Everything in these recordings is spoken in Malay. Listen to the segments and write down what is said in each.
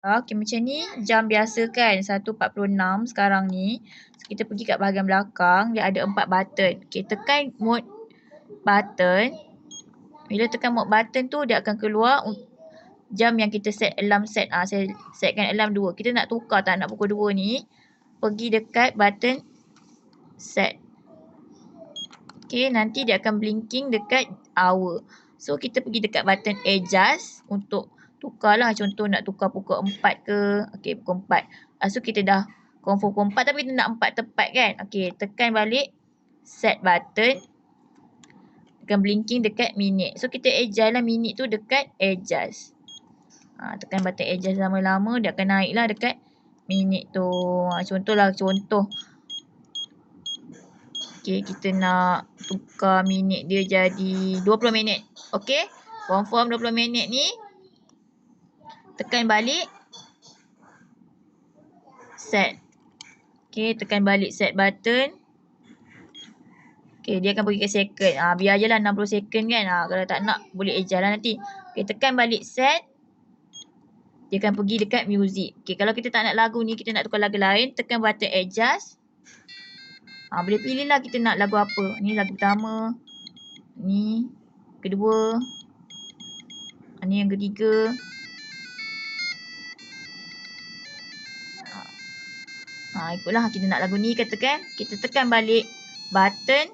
Okey, macam ni jam biasa kan, 1.46 sekarang ni. So, kita pergi kat bahagian belakang, dia ada 4 button. Okey, tekan mode button. Bila tekan mode button tu, dia akan keluar jam yang kita set alarm set. Saya setkan alarm 2. Kita nak tukar tak nak pukul 2 ni, pergi dekat button set. Okey, nanti dia akan blinking dekat hour. So, kita pergi dekat button adjust untuk tukarlah. Contoh nak tukar pukul 4 ke. Okey, pukul 4. So, kita dah confirm pukul 4 tapi kita nak 4 tepat kan. Okey, tekan balik set button. Tekan blinking dekat minit. So, kita adjust lah minit tu dekat adjust. Tekan button adjust lama-lama, dia akan naik lah dekat minit tu. Contoh. Okey, kita nak tukar minit dia jadi 20 minit. Okey, confirm 20 minit ni. Tekan balik set. Okey, tekan balik set button. Okey, dia akan pergi ke second. Biar je lah 60 second kan. Kalau tak nak, boleh adjust lah nanti. Okey, tekan balik set. Dia akan pergi dekat music. Okey, kalau kita tak nak lagu ni, kita nak tukar lagu lain, tekan button adjust. Boleh pilih lah kita nak lagu apa. Ni lagu pertama. Ni kedua. Ni yang ketiga. Ikutlah kita nak lagu ni katakan. Kita tekan balik button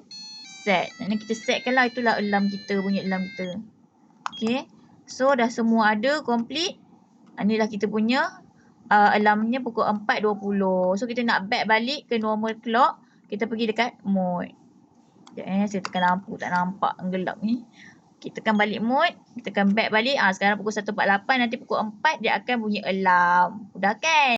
set. Nanti kita setkan lah, itulah alarm kita, bunyi alarm kita. Okay. So dah semua ada complete. Inilah kita punya alarmnya pukul 4.20. So kita nak back balik ke normal clock. Kita pergi dekat mode. Sekejap saya tekan lampu, tak nampak gelap ni. Kita tekan balik mode. Kita tekan back balik. Sekarang pukul 1.48, nanti pukul 4 dia akan bunyi alarm. Dah kan?